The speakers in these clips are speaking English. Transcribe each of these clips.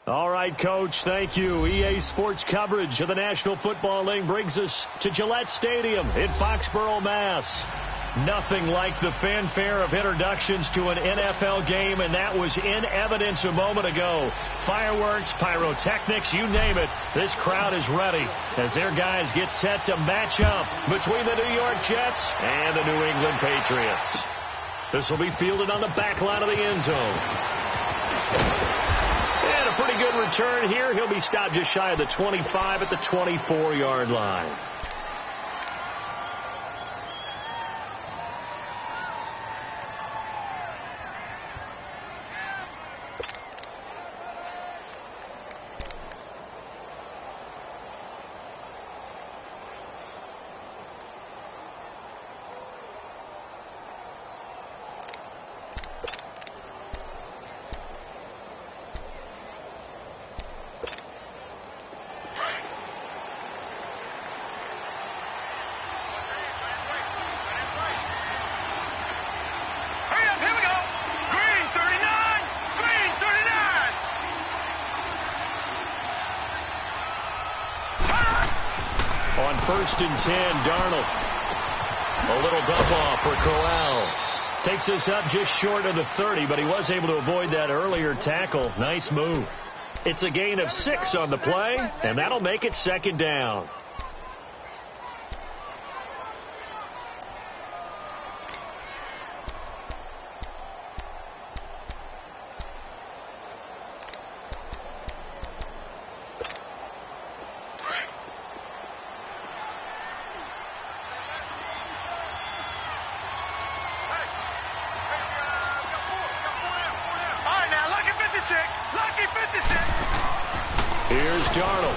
All right, Coach, thank you. EA Sports coverage of the National Football League brings us to Gillette Stadium in Foxborough, Mass. Nothing like the fanfare of introductions to an NFL game, and that was in evidence a moment ago. Fireworks, pyrotechnics, you name it. This crowd is ready as their guys get set to match up between the New York Jets and the New England Patriots. This will be fielded on the back line of the end zone. And a pretty good return here. He'll be stopped just shy of the 25 at the 24-yard line. On 1st and 10, Darnold. A little dump off for Corral. Takes us up just short of the 30, but he was able to avoid that earlier tackle. Nice move. It's a gain of 6 on the play, and that'll make it 2nd down. Here's Darnold.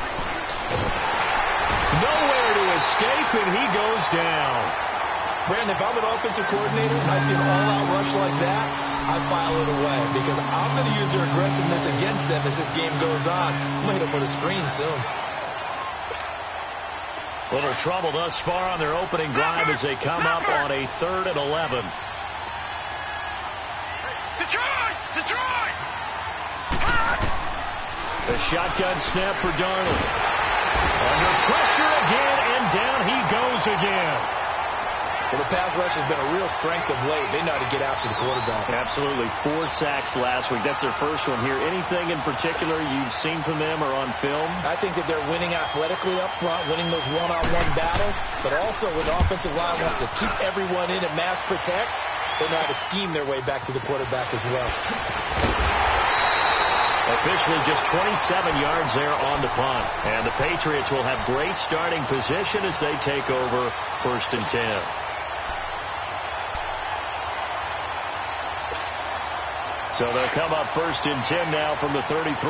Nowhere to escape, and he goes down. Brandon, if I'm an offensive coordinator and I see an all-out rush like that, I file it away because I'm going to use their aggressiveness against them as this game goes on. I'm going to hit them with a screen soon. Little trouble thus far on their opening drive as they come up on a 3rd and 11. Detroit! The shotgun snap for Darnold. Under pressure again, and down he goes again. Well, the pass rush has been a real strength of late. They know how to get after the quarterback. Absolutely. 4 sacks last week. That's their first one here. Anything in particular you've seen from them or on film? I think that they're winning athletically up front, winning those one-on-one battles, but also with the offensive line wants to keep everyone in and mass protect. They know how to scheme their way back to the quarterback as well. Officially just 27 yards there on the punt. And the Patriots will have great starting position as they take over 1st and 10. So they'll come up 1st and 10 now from the 33.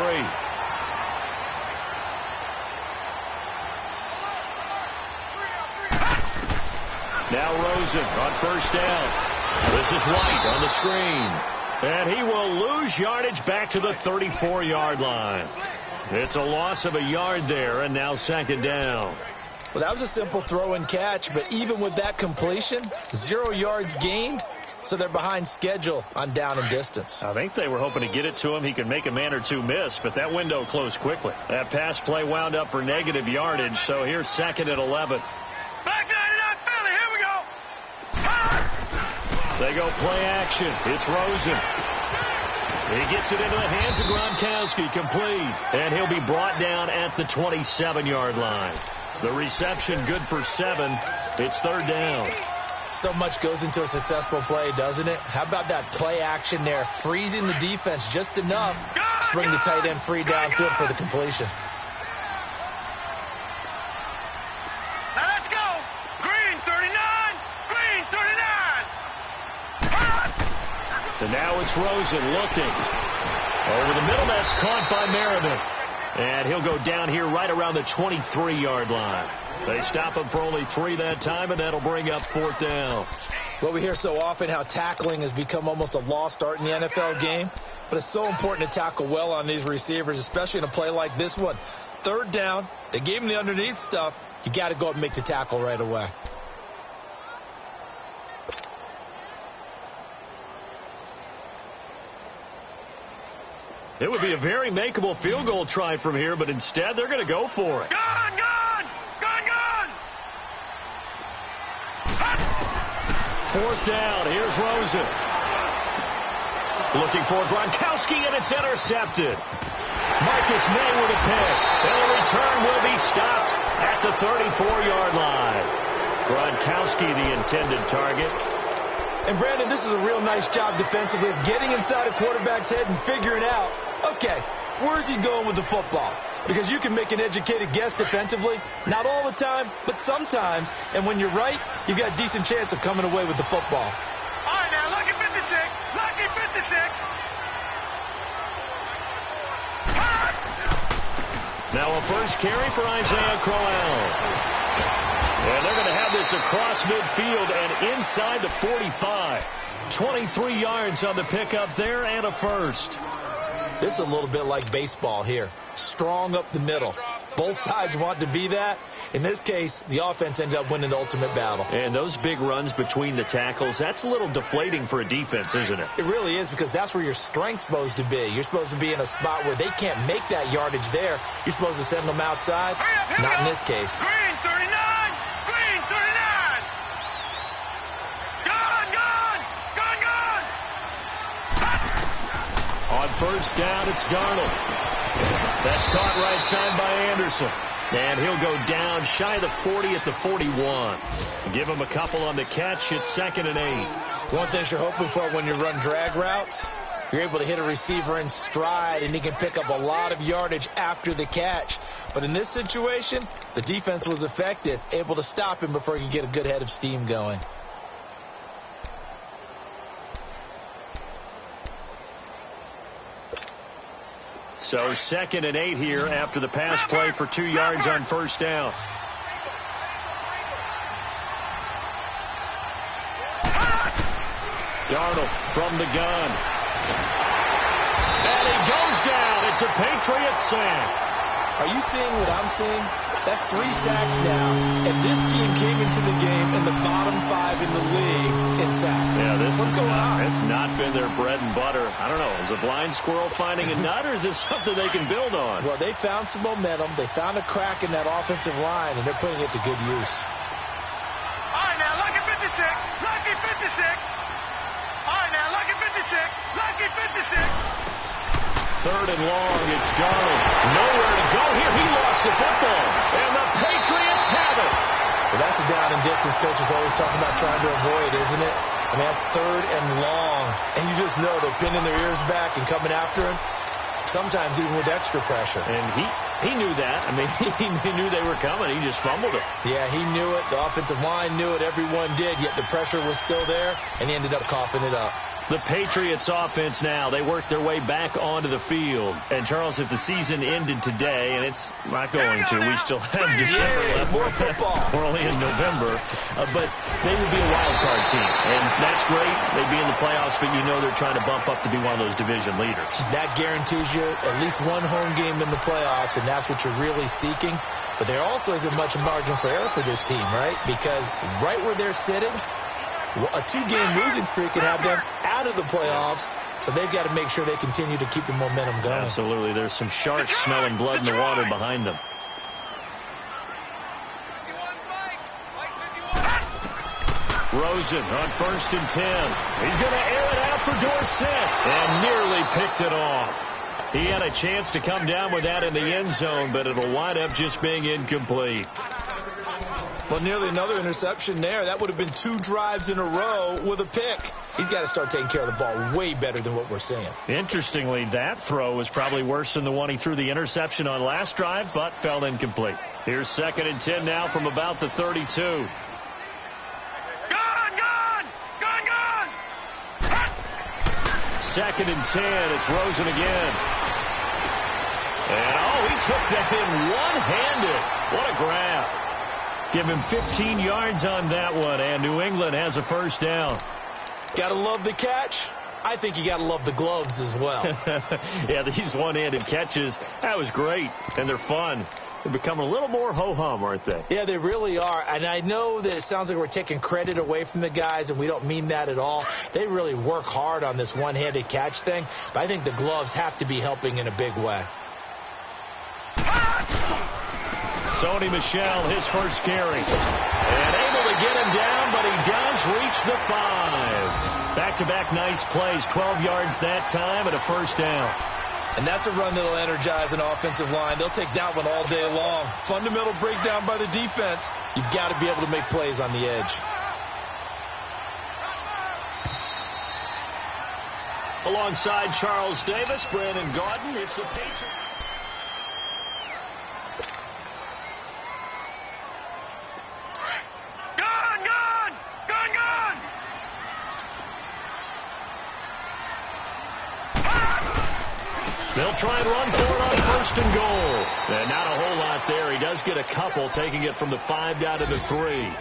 Now Rosen on 1st down. This is White on the screen. And he will lose yardage back to the 34-yard line. It's a loss of a yard there, and now 2nd down. Well, that was a simple throw and catch, but even with that completion, 0 yards gained, so they're behind schedule on down and distance. I think they were hoping to get it to him. He could make a man or two miss, but that window closed quickly. That pass play wound up for negative yardage, so here's 2nd and 11. Back 99 Philly, here we go. They go play action. It's Rosen. He gets it into the hands of Gronkowski, complete. And he'll be brought down at the 27-yard line. The reception good for 7. It's 3rd down. So much goes into a successful play, doesn't it? How about that play action there? Freezing the defense just enough to bring the tight end free downfield for the completion. Now let's go. Green 39. Green 39. And now it's Rosen looking. Over the middle, that's caught by Merriman. And he'll go down here right around the 23-yard line. They stop him for only 3 that time, and that'll bring up 4th down. Well, we hear so often how tackling has become almost a lost art in the NFL game, but it's so important to tackle well on these receivers, especially in a play like this one. 3rd down, they gave him the underneath stuff. You got to go up and make the tackle right away. It would be a very makeable field goal try from here, but instead they're going to go for it. Gone, gone, gone, gone. Fourth down. Here's Rosen. Looking for Gronkowski, and it's intercepted. Marcus May with a pick. And the return will be stopped at the 34-yard line. Gronkowski, the intended target. And, Brandon, this is a real nice job defensively of getting inside a quarterback's head and figuring out, okay, where's he going with the football? Because you can make an educated guess defensively. Not all the time, but sometimes. And when you're right, you've got a decent chance of coming away with the football. All right, now, lucky 56. Lucky 56. Now a first carry for Isaiah Crowell. And they're going to have this across midfield and inside the 45. 23 yards on the pickup there and a first. This is a little bit like baseball here. Strong up the middle. Both sides want to be that. In this case, the offense ended up winning the ultimate battle. And those big runs between the tackles, that's a little deflating for a defense, isn't it? It really is, because that's where your strength's supposed to be. You're supposed to be in a spot where they can't make that yardage there. You're supposed to send them outside. Not in this case. Green 39. Green 39. Gone, gone, gone, gone. On first down, it's Darnold. That's caught right side by Anderson. And he'll go down shy of the 40 at the 41. Give him a couple on the catch. It's 2nd and 8. One thing you're hoping for when you run drag routes, you're able to hit a receiver in stride, and he can pick up a lot of yardage after the catch. But in this situation, the defense was effective, able to stop him before he could get a good head of steam going. So 2nd and 8 here after the pass play for 2 yards on first down. Darnold from the gun. And he goes down. It's a Patriots sack. Are you seeing what I'm seeing? That's 3 sacks now. And this team came into the game in the bottom 5 in the league in sacks. Yeah, What's going on? It's not been their bread and butter. I don't know. Is a blind squirrel finding a nut, or is this something they can build on? Well, they found some momentum. They found a crack in that offensive line, and they're putting it to good use. All right, now, lucky 56. Lucky 56. All right, now, lucky 56. Lucky 56. 3rd and long. It's Darnold. Nowhere to go here. He lost the football. And the Patriots have it. Well, that's a down and distance coach is always talking about trying to avoid, isn't it? I mean, that's 3rd and long. And you just know they're pinning their ears back and coming after him. Sometimes even with extra pressure. And he knew that. I mean, he knew they were coming. He just fumbled it. Yeah, he knew it. The offensive line knew it. Everyone did. Yet the pressure was still there, and he ended up coughing it up. The Patriots offense now, they work their way back onto the field. And, Charles, if the season ended today, and it's not going to, we still have December left. More football. We're only in November. But they would be a wild card team. And that's great. They'd be in the playoffs, but you know they're trying to bump up to be one of those division leaders. That guarantees you at least one home game in the playoffs, and that's what you're really seeking. But there also isn't much margin for error for this team, right? Because right where they're sitting, a 2-game losing streak can have them out of the playoffs, so they've got to make sure they continue to keep the momentum going. Absolutely. There's some sharks smelling blood in the water behind them. Rosen on 1st and 10. He's going to air it out for Dorsett and nearly picked it off. He had a chance to come down with that in the end zone, but it'll wind up just being incomplete. Well, nearly another interception there. That would have been 2 drives in a row with a pick. He's got to start taking care of the ball way better than what we're seeing. Interestingly, that throw was probably worse than the one he threw the interception on last drive, but fell incomplete. Here's 2nd and 10 now from about the 32. Gone, gone, gone, gone. 2nd and 10. It's Rosen again. And, he took that in one-handed. What a grab. Give him 15 yards on that one, and New England has a first down. Gotta love the catch. I think you gotta love the gloves as well. Yeah, these one-handed catches, that was great, and they're fun. They've become a little more ho-hum, aren't they? Yeah, they really are. And I know that it sounds like we're taking credit away from the guys, and we don't mean that at all. They really work hard on this one-handed catch thing, but I think the gloves have to be helping in a big way. Sony Michel, his first carry. And able to get him down, but he does reach the 5. Back-to-back nice plays, 12 yards that time and a first down. And that's a run that'll energize an offensive line. They'll take that one all day long. Fundamental breakdown by the defense. You've got to be able to make plays on the edge. Alongside Charles Davis, Brandon Gaudin, it's the Patriots. They'll try and run for it on first and goal. And not a whole lot there. He does get a couple, taking it from the 5 down to the 3.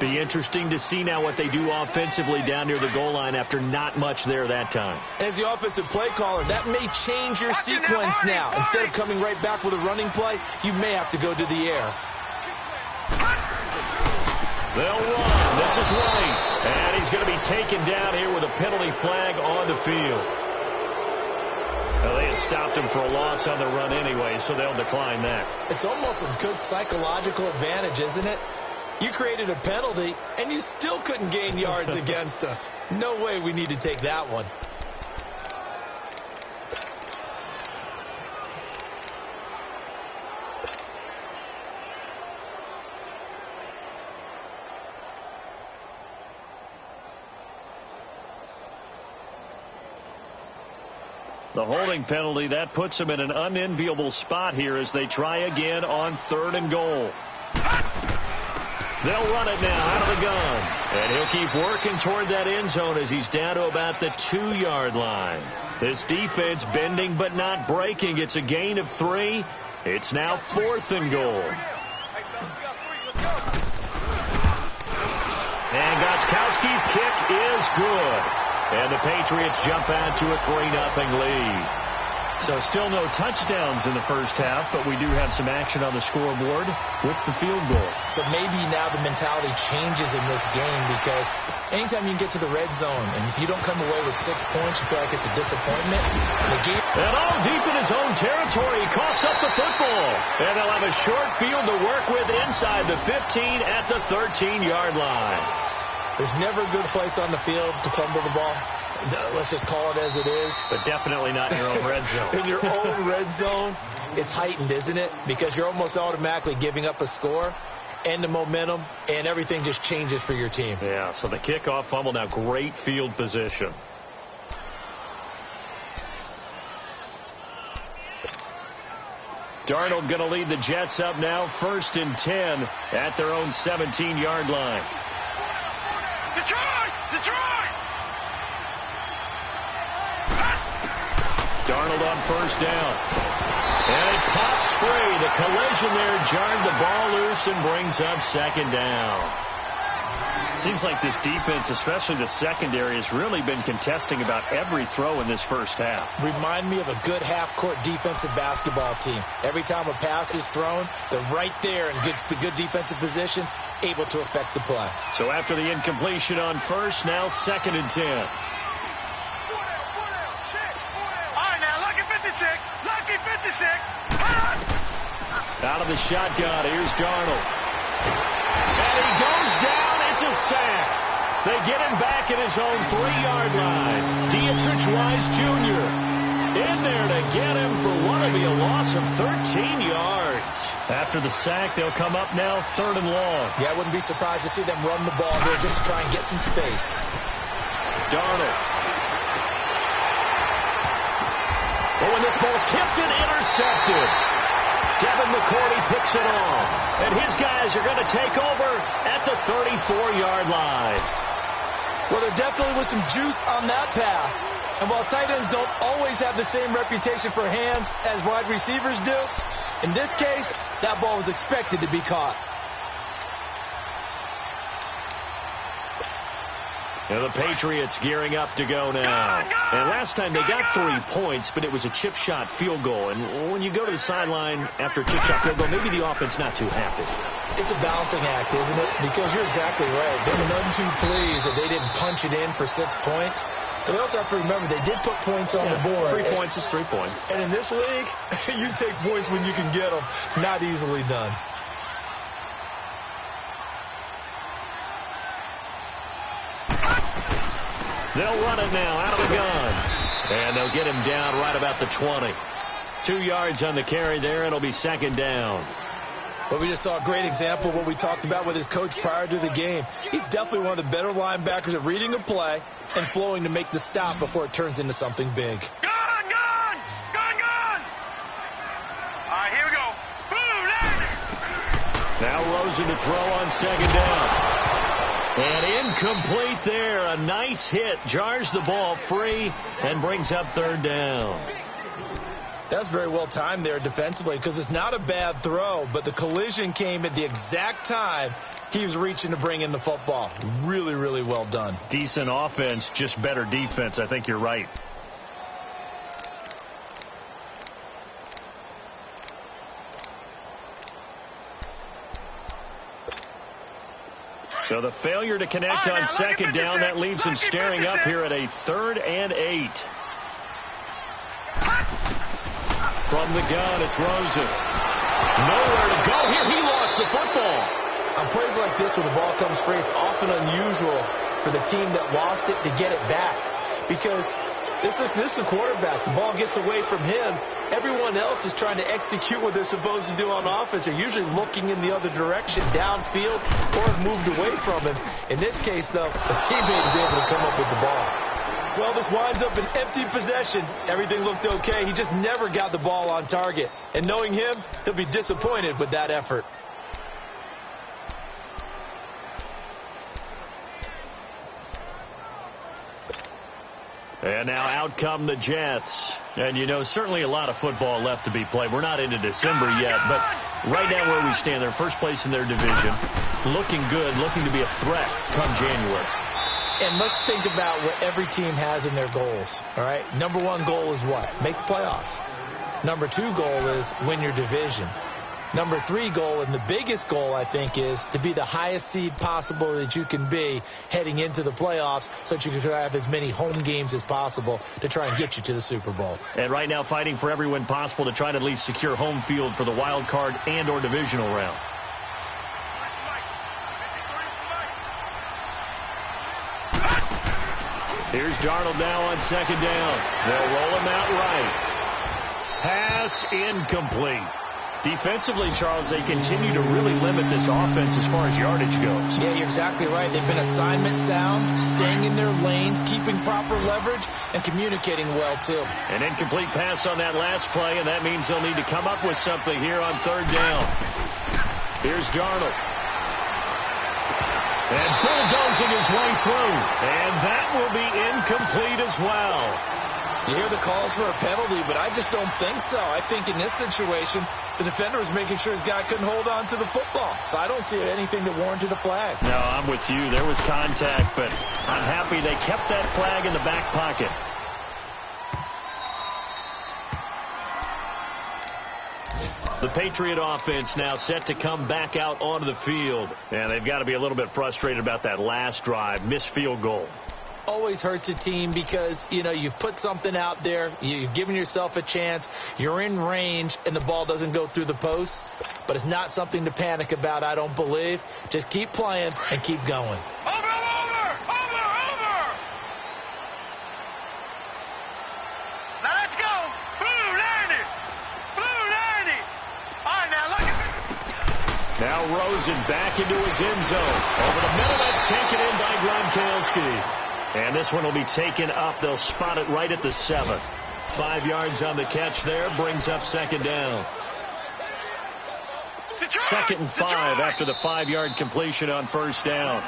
Be interesting to see now what they do offensively down near the goal line after not much there that time. As the offensive play caller, that may change your sequence now. Instead of coming right back with a running play, you may have to go to the air. They'll run. This is White. And he's going to be taken down here with a penalty flag on the field. Well, they had stopped him for a loss on the run anyway, so they'll decline that. It's almost a good psychological advantage, isn't it? You created a penalty, and you still couldn't gain yards against us. No way we need to take that one. The holding penalty, that puts them in an unenviable spot here as they try again on 3rd and goal. They'll run it now out of the gun. And he'll keep working toward that end zone as he's down to about the 2-yard line. This defense bending but not breaking. It's a gain of 3. It's now 4th and goal. And Gostkowski's kick is good. And the Patriots jump out to a 3-0 lead. So still no touchdowns in the first half, but we do have some action on the scoreboard with the field goal. So maybe now the mentality changes in this game because anytime you can get to the red zone, and if you don't come away with 6 points, you feel like it's a disappointment. The game and all deep in his own territory, he coughs up the football. And they'll have a short field to work with inside the 15 at the 13-yard line. There's never a good place on the field to fumble the ball. Let's just call it as it is. But definitely not in your own red zone. In your own red zone, it's heightened, isn't it? Because you're almost automatically giving up a score and the momentum, and everything just changes for your team. Yeah, so the kickoff fumble, now great field position. Darnold going to lead the Jets up now, 1st and 10 at their own 17-yard line. Detroit! Detroit! Darnold on 1st down. And it pops free. The collision there jarred the ball loose and brings up 2nd down. Seems like this defense, especially the secondary, has really been contesting about every throw in this first half. Remind me of a good half-court defensive basketball team. Every time a pass is thrown, they're right there and gets the good defensive position, able to affect the play. So after the incompletion on 1st, now 2nd and 10. All right, now, lucky 56. Lucky 56. Out of the shotgun, here's Darnold. And he goes down. It's a sack. They get him back at his own 3-yard line. Dietrich Wise Jr. in there to get him for what will be a loss of 13 yards. After the sack, they'll come up now 3rd and long. Yeah, I wouldn't be surprised to see them run the ball here just to try and get some space. Darnold. Oh, and this ball's tipped and intercepted. Devin McCourty picks it off. And his guys are going to take over at the 34-yard line. Well, there definitely was some juice on that pass. And while tight ends don't always have the same reputation for hands as wide receivers do, in this case, that ball was expected to be caught. And the Patriots gearing up to go now. And last time they got 3 points, but it was a chip shot field goal. And when you go to the sideline after a chip shot field goal, maybe the offense not too happy. It's a balancing act, isn't it? Because you're exactly right. They're none too pleased that they didn't punch it in for 6 points. But we also have to remember they did put points on the board. 3 points is 3 points. And in this league, you take points when you can get them. Not easily done. They'll run it now out of the gun. And they'll get him down right about the 20. 2 yards on the carry there. It'll be second down. But we just saw a great example of what we talked about with his coach prior to the game. He's definitely one of the better linebackers at reading a play and flowing to make the stop before it turns into something big. Gun, gun! Gun, gun! All right, here we go. Boom, landed! Now Rosen to throw on second down. And incomplete there. A nice hit. Jars the ball free and brings up third down. That's very well timed there defensively because it's not a bad throw, but the collision came at the exact time he was reaching to bring in the football. Really, really well done. Decent offense, just better defense. I think you're right. So the failure to connect on second down, that leaves him staring up here at a 3rd and 8. From the gun, it's Rosen. Nowhere to go here. He lost the football. On plays like this where the ball comes free, it's often unusual for the team that lost it to get it back. Because this is the quarterback. The ball gets away from him. Everyone else is trying to execute what they're supposed to do on offense. They're usually looking in the other direction, downfield, or have moved away from him. In this case, though, a teammate is able to come up with the ball. Well, this winds up an empty possession. Everything looked okay. He just never got the ball on target. And knowing him, he'll be disappointed with that effort. And now out come the Jets. And, you know, certainly a lot of football left to be played. We're not into December yet, but right now where we stand, they're first place in their division. Looking good, looking to be a threat come January. And let's think about what every team has in their goals, all right? Number 1 goal is what? Make the playoffs. Number 2 goal is win your division. Number 3 goal, and the biggest goal, I think, is to be the highest seed possible that you can be heading into the playoffs so that you can have as many home games as possible to try and get you to the Super Bowl. And right now fighting for every win possible to try to at least secure home field for the wild card and or divisional round. Here's Darnold now on second down. They'll roll him out right. Pass incomplete. Defensively, Charles, they continue to really limit this offense as far as yardage goes. Yeah, you're exactly right. They've been assignment sound, staying in their lanes, keeping proper leverage, and communicating well, too. An incomplete pass on that last play, and that means they'll need to come up with something here on third down. Here's Darnold. And bulldozing his way through. And that will be incomplete as well. You hear the calls for a penalty, but I just don't think so. I think in this situation, the defender was making sure his guy couldn't hold on to the football. So I don't see anything that warranted a flag. No, I'm with you. There was contact, but I'm happy they kept that flag in the back pocket. The Patriot offense now set to come back out onto the field. And they've got to be a little bit frustrated about that last drive, missed field goal. Always hurts a team because, you know, you've put something out there, you've given yourself a chance, you're in range, and the ball doesn't go through the posts. But it's not something to panic about, I don't believe. Just keep playing and keep going. Over! Now let's go! Blue landed! All right, now look at Now Rosen back into his end zone. Over the middle, that's taken in by Gronkowski. And this one will be taken up. They'll spot it right at the 7. 5 yards on the catch there. Brings up second down. 2nd and 5 after the 5-yard completion on first down.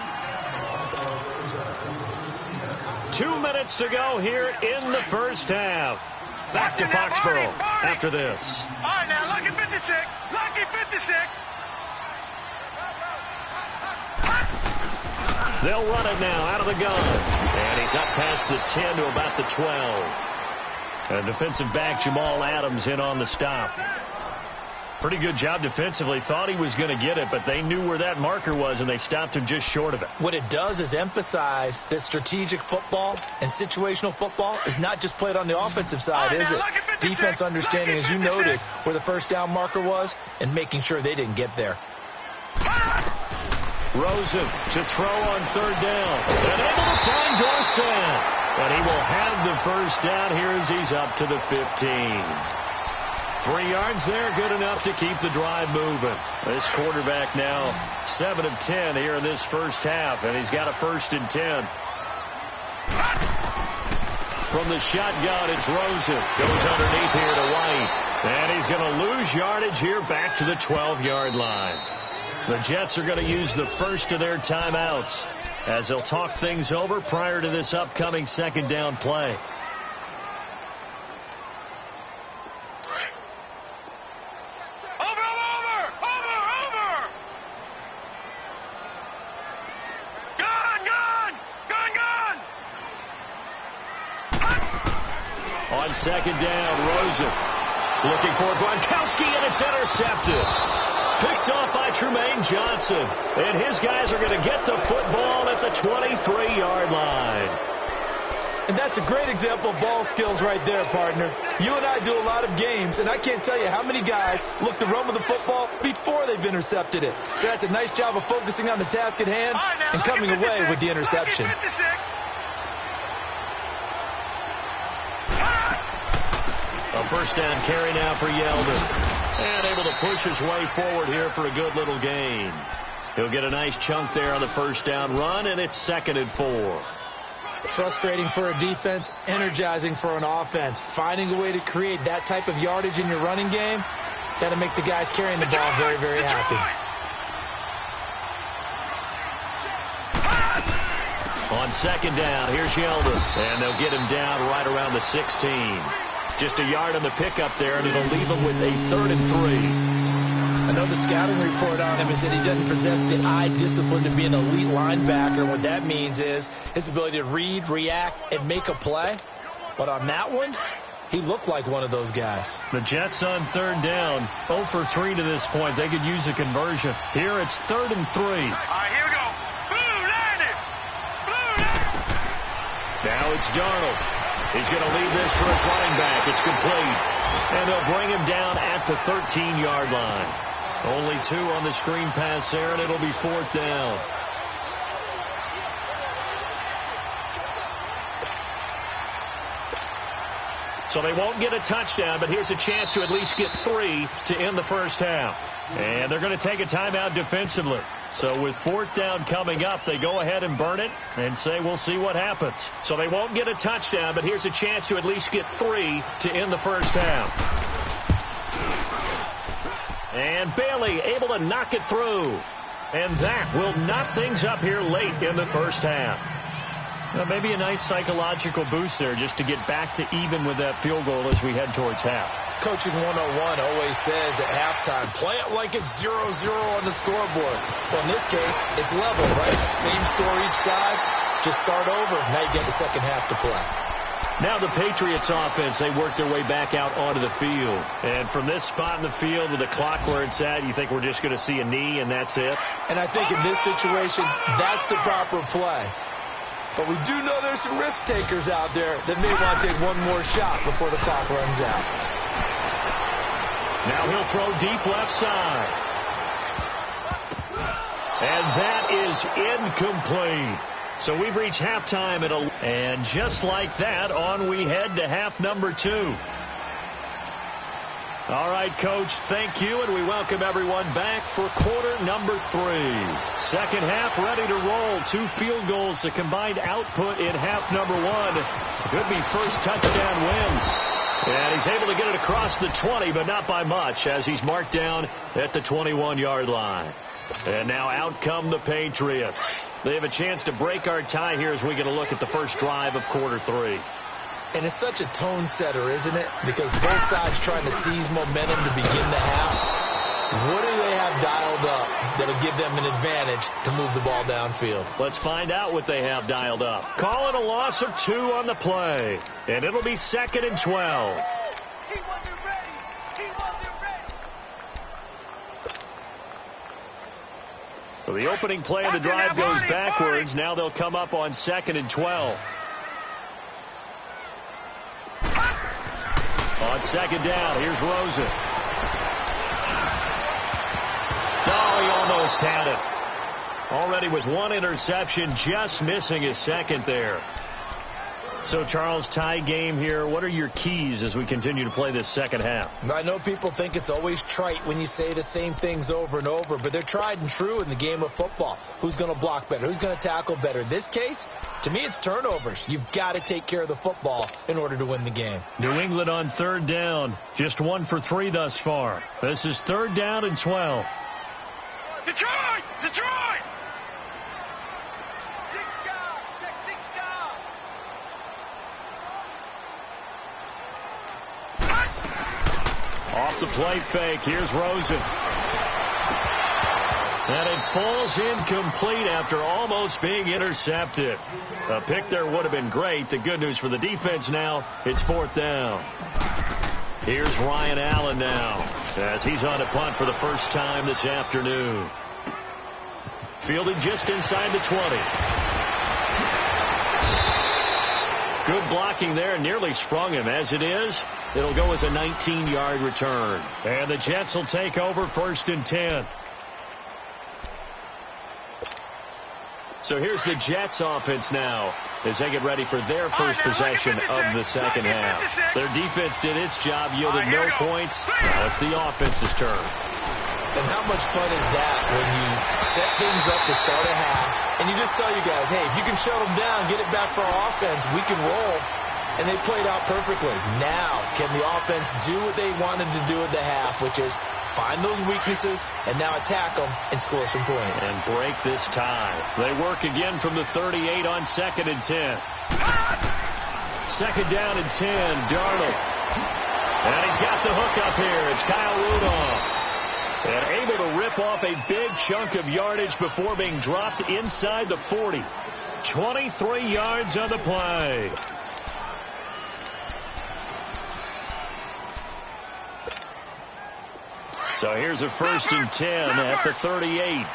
2 minutes to go here in the first half. Back to Foxborough after this. All right, now lucky 56. Lucky 56. They'll run it now out of the gun. And he's up past the 10 to about the 12. And defensive back Jamal Adams in on the stop. Pretty good job defensively. Thought he was going to get it, but they knew where that marker was, and they stopped him just short of it. What it does is emphasize that strategic football and situational football is not just played on the offensive side, is it? Defense understanding, as you noted, where the first down marker was and making sure they didn't get there. Rosen to throw on third down. And able to find Dorsett. And he will have the first down here as he's up to the 15. 3 yards there, good enough to keep the drive moving. This quarterback now 7 of 10 here in this first half, and he's got a 1st and 10. From the shotgun, it's Rosen. Goes underneath here to White. And he's going to lose yardage here back to the 12-yard line. The Jets are going to use the first of their timeouts as they'll talk things over prior to this upcoming second down play. On second down, Rosen looking for Gronkowski, and it's intercepted. Picked off by Trumaine Johnson. And his guys are going to get the football at the 23-yard line. And that's a great example of ball skills right there, partner. You and I do a lot of games, and I can't tell you how many guys look to run with the football before they've intercepted it. So that's a nice job of focusing on the task at hand and coming away with the interception. A first down carry now for Yeldon. And able to push his way forward here for a good little gain. He'll get a nice chunk there on the first down run, and it's 2nd and 4. Frustrating for a defense, energizing for an offense. Finding a way to create that type of yardage in your running game, that'll make the guys carrying the ball very, very happy. On second down, here's Yeldon. And they'll get him down right around the 16. Just a yard on the pickup there, and it'll leave him with a 3rd and 3. I know the scouting report on him is that he doesn't possess the eye discipline to be an elite linebacker. What that means is his ability to read, react, and make a play. But on that one, he looked like one of those guys. The Jets on third down, 0 for 3 to this point. They could use a conversion. Here it's 3rd and 3. All right, here we go. Blue landed. Blue landed. Now it's Darnold. He's going to leave this for his running back. It's complete. And they'll bring him down at the 13-yard line. Only 2 on the screen pass there, and it'll be 4th down. So they won't get a touchdown, but here's a chance to at least get 3 to end the first half. And they're going to take a timeout defensively. So with 4th down coming up, they go ahead and burn it and say we'll see what happens. So they won't get a touchdown, but here's a chance to at least get 3 to end the first half. And Bailey able to knock it through. And that will knot things up here late in the first half. Well, maybe a nice psychological boost there just to get back to even with that field goal as we head towards half. Coaching 101 always says at halftime, play it like it's 0-0 on the scoreboard. Well, in this case, it's level, right? Same score each side. Just start over. Now you get the second half to play. Now the Patriots offense, they work their way back out onto the field. And from this spot in the field with the clock where it's at, you think we're just going to see a knee and that's it? And I think in this situation, that's the proper play. But we do know there's some risk takers out there that may want to take one more shot before the clock runs out. Now he'll throw deep left side. And that is incomplete. So we've reached halftime at 11. And just like that, on we head to half number 2. All right, Coach, thank you, and we welcome everyone back for quarter number 3. Second half ready to roll. 2 field goals, the combined output in half number 1. Could be first touchdown wins. And he's able to get it across the 20, but not by much, as he's marked down at the 21-yard line. And now out come the Patriots. They have a chance to break our tie here as we get a look at the first drive of quarter 3. And it's such a tone setter, isn't it? Because both sides trying to seize momentum to begin the half. What do they have dialed dialed up that'll give them an advantage to move the ball downfield. Let's find out what they have dialed up. Call it a loss of 2 on the play, and it'll be 2nd and 12. He wasn't ready. He wasn't ready. So the opening play of the drive goes backwards. Now they'll come up on 2nd and 12. On 2nd down, here's Rosen. Oh, he almost had it. Already with 1 interception, just missing his 2nd there. So, Charles, tie game here. What are your keys as we continue to play this second half? I know people think it's always trite when you say the same things over and over, but they're tried and true in the game of football. Who's going to block better? Who's going to tackle better? In this case, to me, it's turnovers. You've got to take care of the football in order to win the game. New England on 3rd down. Just 1 for 3 thus far. This is 3rd down and 12. Detroit! Detroit! Off the play fake, here's Rosen. And it falls incomplete after almost being intercepted. A pick there would have been great. The good news for the defense now, it's 4th down. Here's Ryan Allen now, as he's on a punt for the first time this afternoon. Fielded just inside the 20. Good blocking there, nearly sprung him. As it is, it'll go as a 19-yard return. And the Jets will take over 1st and 10. So here's the Jets offense now as they get ready for their first possession of the second half. Their defense did its job, yielded no points. Now it's the offense's turn. And how much fun is that when you set things up to start a half and you just tell you guys, hey, if you can shut them down, get it back for our offense, we can roll. And they played out perfectly. Now, can the offense do what they wanted to do at the half, which is find those weaknesses and now attack them and score some points. And break this tie. They work again from the 38 on 2nd and 10. 2nd down and 10, Darnold. And he's got the hook up here. It's Kyle Rudolph. And able to rip off a big chunk of yardage before being dropped inside the 40. 23 yards on the play. So here's a 1st and 10 at the 38.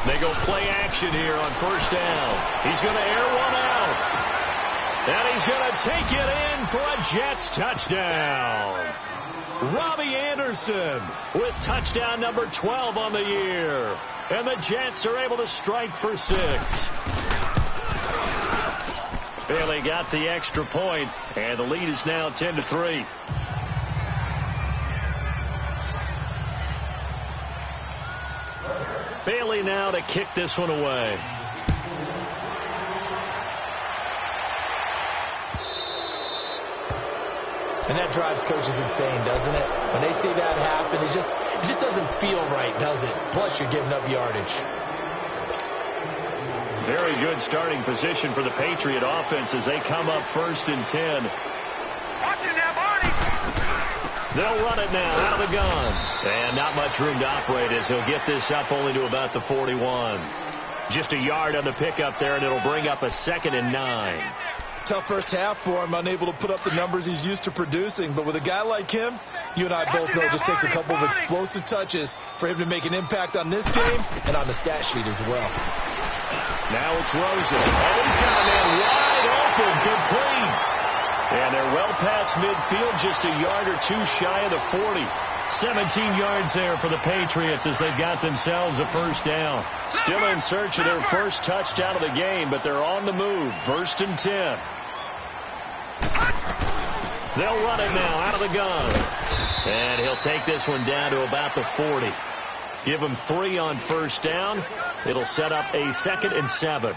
They go play action here on 1st down. He's going to air one out. And he's going to take it in for a Jets touchdown. Robbie Anderson with touchdown number 12 on the year. And the Jets are able to strike for 6. Bailey got the extra point, and the lead is now 10-3. Bailey now to kick this one away. And that drives coaches insane, doesn't it? When they see that happen, it just doesn't feel right, does it? Plus, you're giving up yardage. Very good starting position for the Patriot offense as they come up 1st and 10. Watch it now, Barney. They'll run it now out of the gun. And not much room to operate as he'll get this up only to about the 41. Just a yard on the pickup there, and it'll bring up a 2nd and 9. Tough first half for him, unable to put up the numbers he's used to producing. But with a guy like him, you and I both know it just takes a couple of explosive touches for him to make an impact on this game and on the stat sheet as well. Now it's Rosen. And he's got a man wide open, complete. And they're well past midfield, just a yard or 2 shy of the 40. 17 yards there for the Patriots as they've got themselves a 1st down. Still in search of their first touchdown of the game, but they're on the move. 1st and 10. They'll run it now out of the gun. And he'll take this one down to about the 40. Give him 3 on 1st down. It'll set up a 2nd and 7.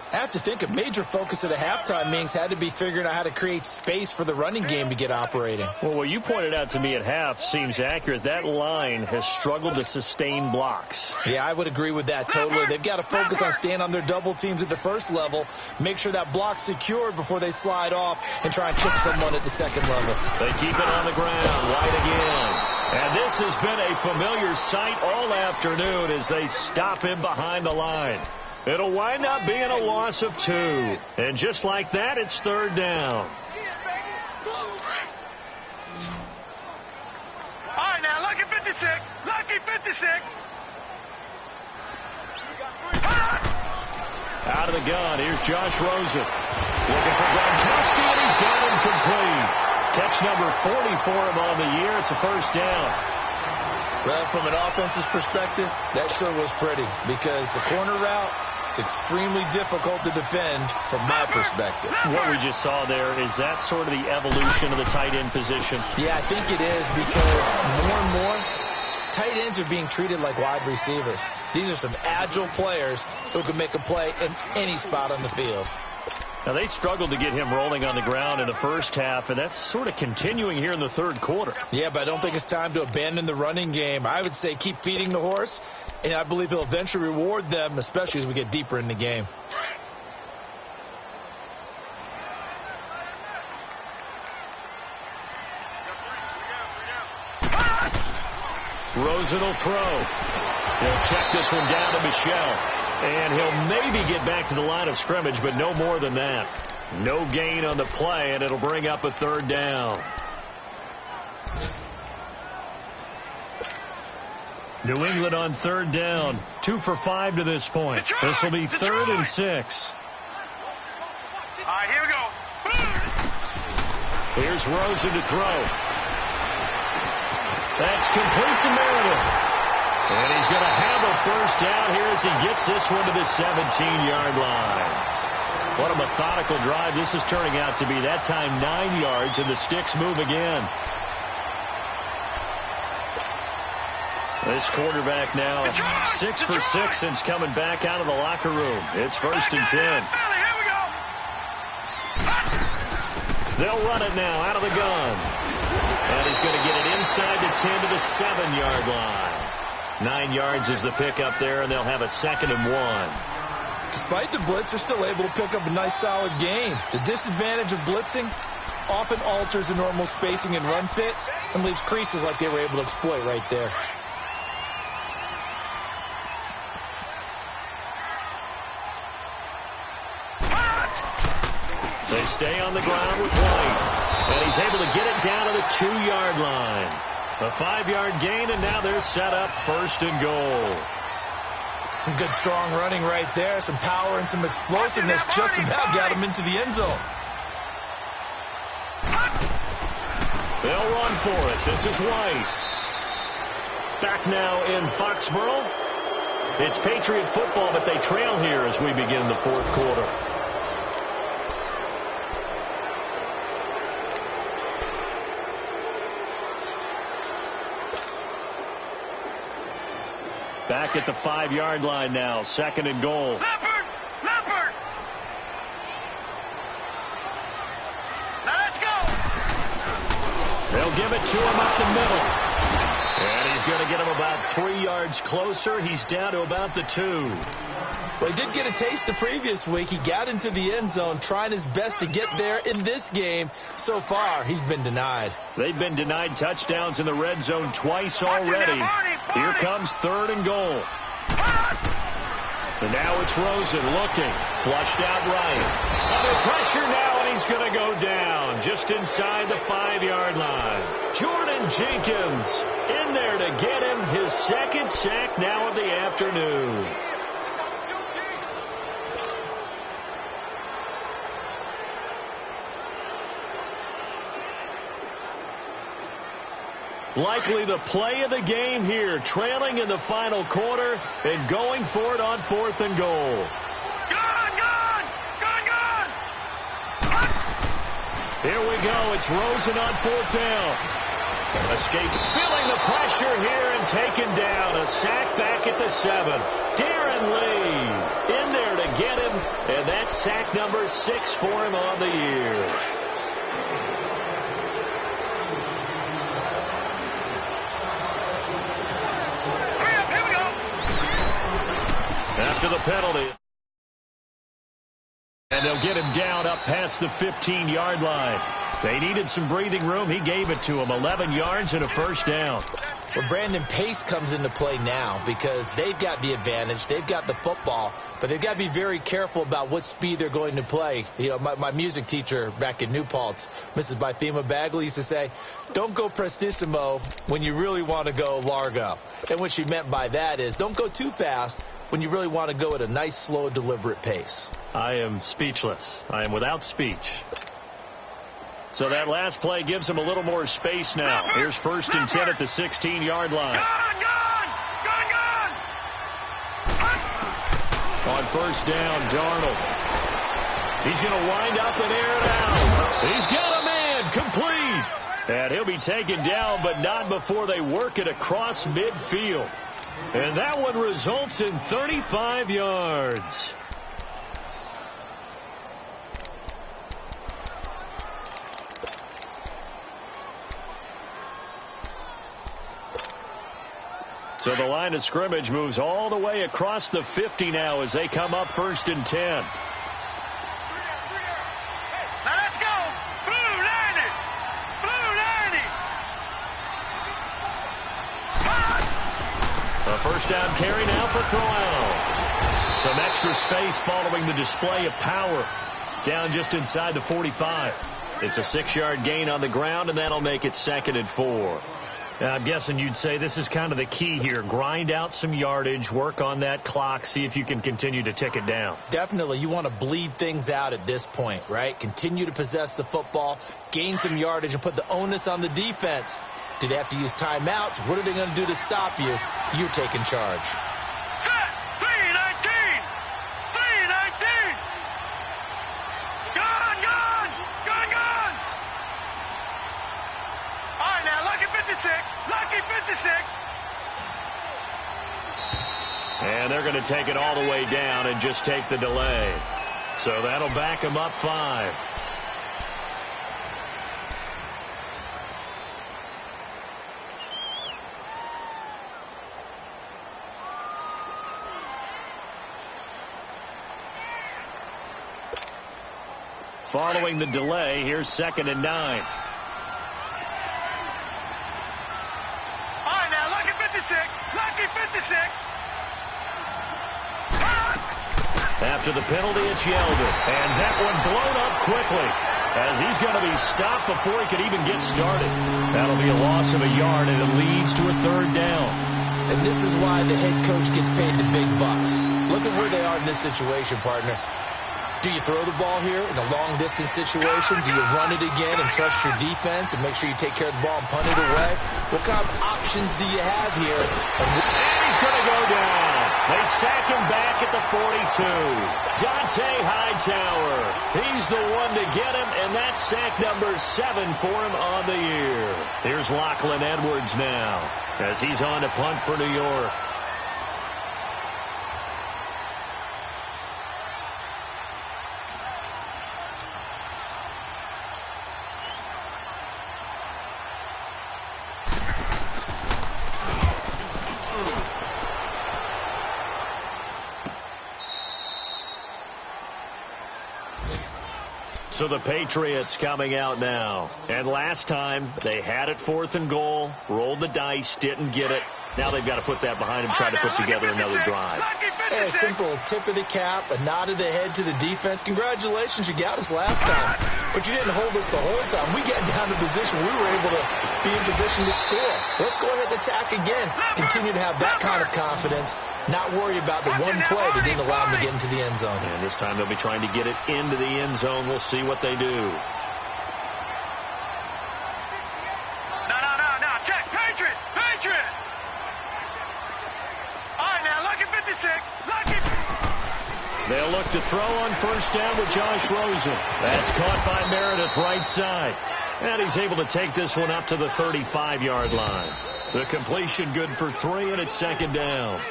I have to think a major focus of the halftime meetings had to be figuring out how to create space for the running game to get operating. Well, what you pointed out to me at half seems accurate. That line has struggled to sustain blocks. Yeah, I would agree with that totally. They've got to focus on staying on their double teams at the first level, make sure that block's secured before they slide off and try and chip someone at the second level. They keep it on the ground. White again. And this has been a familiar sight all afternoon as they stop him behind the line. It'll wind up being a loss of 2. And just like that, it's third down. All right, now, lucky 56. Lucky 56. Out of the gun, here's Josh Rosen. Looking for Gronkowski, and he's got him complete. Catch number 40 for him on the year. It's a first down. Well, from an offense's perspective, that sure was pretty because the corner route, it's extremely difficult to defend from my perspective. What we just saw there, is that sort of the evolution of the tight end position? Yeah, I think it is because more and more tight ends are being treated like wide receivers. These are some agile players who can make a play in any spot on the field. Now, they struggled to get him rolling on the ground in the first half, and that's sort of continuing here in the third quarter. Yeah, but I don't think it's time to abandon the running game. I would say keep feeding the horse, and I believe he'll eventually reward them, especially as we get deeper in the game. Rosen will throw. He'll check this one down to Michel. And he'll maybe get back to the line of scrimmage, but no more than that. No gain on the play, and it'll bring up a third down. New England on third down. 2 for 5 to this point. This will be third and 6. All right, here we go. Here's Rosen to throw. That's complete to Meredith. And he's going to have a first down here as he gets this one to the 17-yard line. What a methodical drive this is turning out to be. That time 9 yards, and the sticks move again. This quarterback now 6 for 6 since coming back out of the locker room. It's first and 10. They'll run it now out of the gun. And he's going to get it inside the 10 to the 7-yard line. 9 yards is the pickup there, and they'll have a 2nd and 1. Despite the blitz, they're still able to pick up a nice solid gain. The disadvantage of blitzing often alters the normal spacing and run fits and leaves creases like they were able to exploit right there. They stay on the ground with White, and he's able to get it down to the 2-yard line. A 5-yard gain, and now they're set up first and goal. Some good, strong running right there. Some power and some explosiveness just about got him into the end zone. They'll run for it. This is White. Back now in Foxborough. It's Patriot football, but they trail here as we begin the fourth quarter. Back at the 5-yard line now. 2nd and goal. Leopard! Now let's go! They'll give it to him up the middle. And he's going to get him about 3 yards closer. He's down to about the 2. Well, he did get a taste the previous week. He got into the end zone trying his best to get there in this game. So far, he's been denied. They've been denied touchdowns in the red zone twice already. Here comes 3rd and goal. And now it's Rosen looking. Flushed out right. Under pressure now, and he's going to go down just inside the 5-yard line. Jordan Jenkins in there to get him his 2nd sack now of the afternoon. Likely the play of the game here, trailing in the final quarter and going for it on 4th and goal. Gone! Here we go. It's Rosen on 4th down. Escape, feeling the pressure here and taken down. A sack back at the 7. Darren Lee in there to get him And that's sack number 6 for him on the year. Here we go. After the penalty. And they'll get him down up past the 15-yard line. They needed some breathing room. He gave it to them. 11 yards and a first down. Well, Brandon, pace comes into play now because they've got the advantage. They've got the football, but they've got to be very careful about what speed they're going to play. You know, my music teacher back in New Paltz, Mrs. Bythema Bagley, used to say, don't go prestissimo when you really want to go largo. And what she meant by that is don't go too fast when you really want to go at a nice, slow, deliberate pace. I am speechless. I am without speech. So that last play gives him a little more space now. Here's 1st and 10 at the 16-yard line. Gone. On first down, Darnold. He's going to wind up and air it out. He's got a man complete. And he'll be taken down, but not before they work it across midfield. And that one results in 35 yards. So the line of scrimmage moves all the way across the 50 now as they come up 1st and 10. Now let's go. Blue 90. A first down carry now for Corral. Some extra space following the display of power down just inside the 45. It's a 6-yard gain on the ground, and that'll make it 2nd and 4. I'm guessing you'd say this is kind of the key here. Grind out some yardage, work on that clock, see if you can continue to tick it down. Definitely. You want to bleed things out at this point, right? Continue to possess the football, gain some yardage, and put the onus on the defense. Do they have to use timeouts? What are they going to do to stop you? You're taking charge. Set. 319. Gone. All right, now, lucky 56. And they're going to take it all the way down and just take the delay. So that'll back them up 5. Following the delay, here's 2nd and 9. All right, now, lucky 56. After the penalty, it's Yeldon. And that one blown up quickly as he's going to be stopped before he could even get started. That'll be a loss of a yard, and it leads to a 3rd down. And this is why the head coach gets paid the big bucks. Look at where they are in this situation, partner. Do you throw the ball here in a long-distance situation? Do you run it again and trust your defense and make sure you take care of the ball and punt it away? What kind of options do you have here? And he's going to go down. They sack him back at the 42. Dante Hightower. He's the one to get him, and that's sack number 7 for him on the year. Here's Lachlan Edwards now as he's on to punt for New York. So the Patriots coming out now. And last time, they had it 4th and goal, rolled the dice, didn't get it. Now they've got to put that behind them, try to put together another drive. Hey, a simple tip of the cap, a nod of the head to the defense. Congratulations, you got us last time. But you didn't hold us the whole time. We got down to position. We were able to be in position to score. Let's go ahead and attack again. Continue to have that kind of confidence. Not worry about the one play that didn't allow them to get into the end zone. And this time they'll be trying to get it into the end zone. We'll see what they do. No. Check. Patriot. All right, now, lucky 56. They'll look to throw on first down with Josh Rosen. That's caught by Meredith right side. And he's able to take this one up to the 35-yard line. The completion good for 3, and it's 2nd down.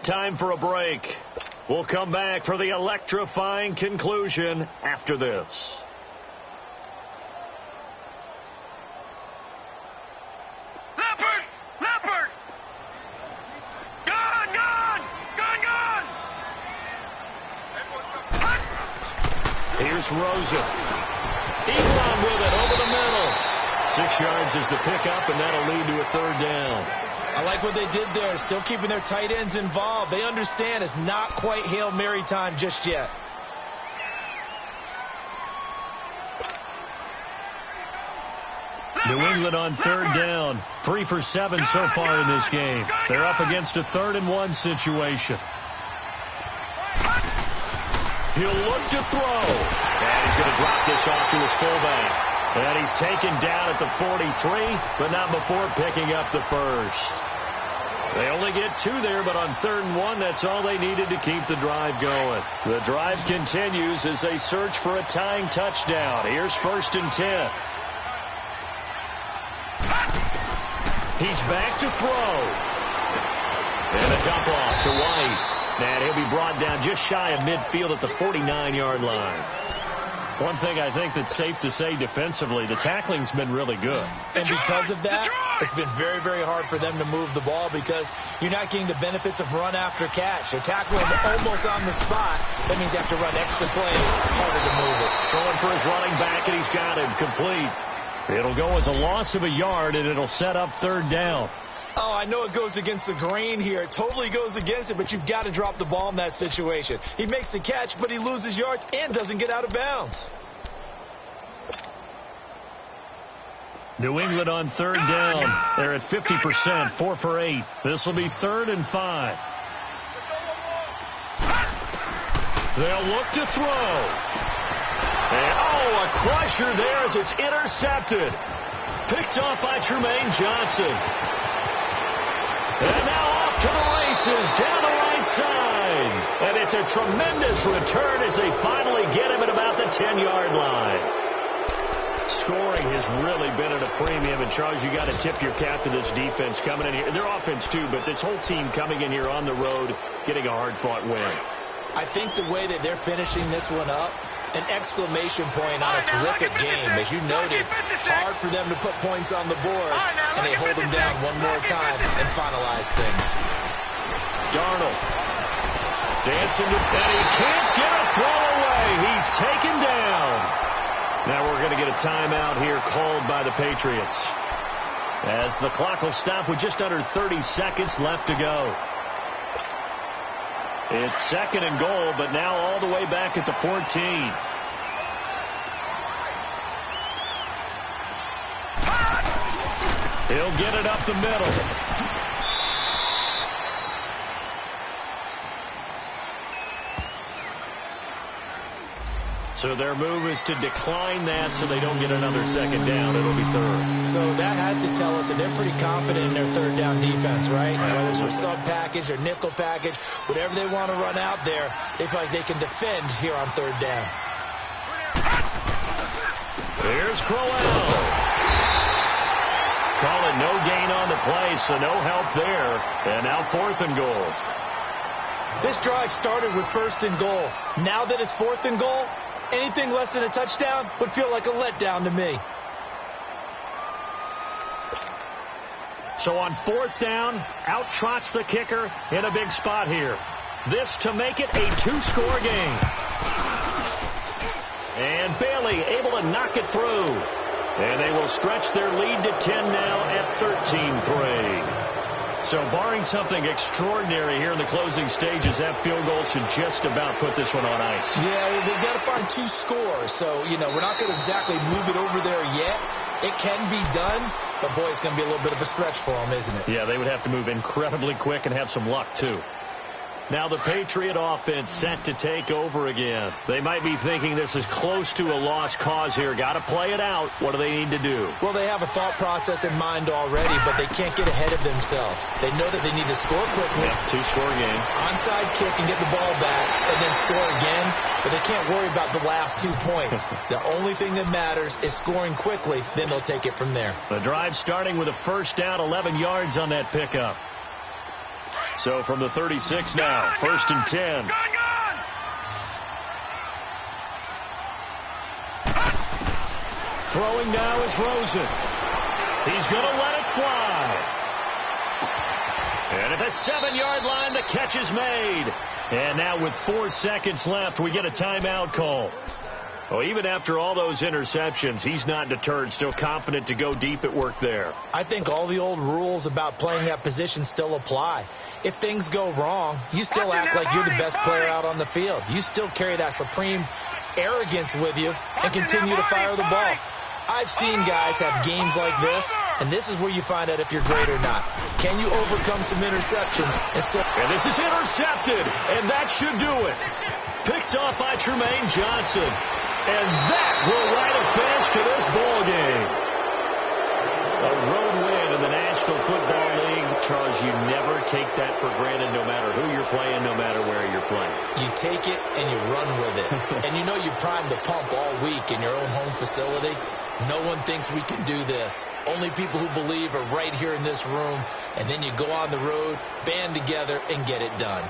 Time for a break. We'll come back for the electrifying conclusion after this. Leopard! Gone! Here's Rosen. Eglon with it over the middle. 6 yards is the pickup, and that'll lead to a third down. I like what they did there, still keeping their tight ends involved. They understand it's not quite Hail Mary time just yet. New England on third down. 3 for 7 so far in this game. They're up against a 3rd-and-1 situation. He'll look to throw. And he's going to drop this off to his fullback. And he's taken down at the 43, but not before picking up the first. They only get 2 there, but on 3rd and 1, that's all they needed to keep the drive going. The drive continues as they search for a tying touchdown. Here's 1st and 10. He's back to throw. And a dump off to White. And he'll be brought down just shy of midfield at the 49-yard line. One thing I think that's safe to say defensively, the tackling's been really good. And because of that, it's been very, very hard for them to move the ball because you're not getting the benefits of run after catch. They're tackling almost on the spot. That means you have to run extra plays, harder to move it. Throwing for his running back, and he's got him complete. It'll go as a loss of a yard, and it'll set up 3rd down. Oh, I know it goes against the grain here. It totally goes against it, but you've got to drop the ball in that situation. He makes the catch, but he loses yards and doesn't get out of bounds. New England on 3rd down. They're at 50%, 4 for 8. This will be 3rd and 5. They'll look to throw. And, a crusher there as it's intercepted. Picked off by Trumaine Johnson. And now off to the races down the right side. And it's a tremendous return as they finally get him at about the 10-yard line. Scoring has really been at a premium. And, Charles, you got to tip your cap to this defense coming in here. Their offense, too, but this whole team coming in here on the road, getting a hard-fought win. I think the way that they're finishing this one up, an exclamation point on a terrific game. As you noted, hard for them to put points on the board, and they hold them down one more time and finalize things. Darnold dancing with Benny. Can't get a throw away. He's taken down. Now we're going to get a timeout here called by the Patriots, as the clock will stop with just under 30 seconds left to go. It's 2nd and goal, but now all the way back at the 14. He'll get it up the middle. So their move is to decline that so they don't get another 2nd down. It'll be 3rd. So that has to tell us that they're pretty confident in their 3rd down defense, right? Whether it's for sub package or nickel package, whatever they want to run out there, they feel like they can defend here on 3rd down. Here's Crowell. Call it no gain on the play, so no help there. And now 4th and goal. This drive started with 1st and goal. Now that it's 4th and goal, anything less than a touchdown would feel like a letdown to me. So on 4th down, out trots the kicker in a big spot here. This to make it a 2-score game. And Bailey able to knock it through. And they will stretch their lead to 10 now at 13-3. So barring something extraordinary here in the closing stages, that field goal should just about put this one on ice. Yeah, they've got to find 2 scores. So, we're not going to exactly move it over there yet. It can be done, but, boy, it's going to be a little bit of a stretch for them, isn't it? Yeah, they would have to move incredibly quick and have some luck, too. Now the Patriot offense set to take over again. They might be thinking this is close to a lost cause here. Got to play it out. What do they need to do? Well, they have a thought process in mind already, but they can't get ahead of themselves. They know that they need to score quickly. Yep, 2-score game. Onside kick and get the ball back and then score again, but they can't worry about the last 2 points. The only thing that matters is scoring quickly, then they'll take it from there. The drive starting with a 1st down, 11 yards on that pickup. So from the 36 now, 1st and 10. Throwing now is Rosen. He's going to let it fly. And at the 7-yard line, the catch is made. And now with 4 seconds left, we get a timeout call. Well, even after all those interceptions, he's not deterred, still confident to go deep at work there. I think all the old rules about playing that position still apply. If things go wrong, you still act like you're the best player out on the field. You still carry that supreme arrogance with you and continue to fire the ball. I've seen guys have games like this, and this is where you find out if you're great or not. Can you overcome some interceptions and still... And this is intercepted, and that should do it. Picked off by Tremaine Johnson. And that will write a finish to this ball game. A road win in the National Football League. Charles, you never take that for granted no matter who you're playing, no matter where you're playing. You take it and you run with it. And you know you primed the pump all week in your own home facility. No one thinks we can do this. Only people who believe are right here in this room. And then you go on the road, band together, and get it done.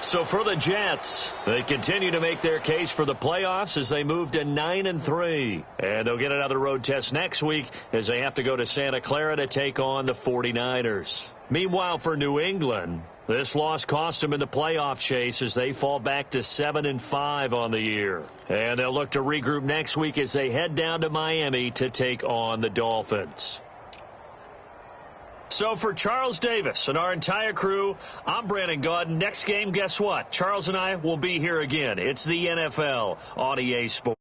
So for the Jets, they continue to make their case for the playoffs as they move to 9-3. And they'll get another road test next week as they have to go to Santa Clara to take on the 49ers. Meanwhile, for New England, this loss cost them in the playoff chase as they fall back to 7-5 on the year. And they'll look to regroup next week as they head down to Miami to take on the Dolphins. So for Charles Davis and our entire crew, I'm Brandon Gaudin. Next game, guess what? Charles and I will be here again. It's the NFL on EA Sports.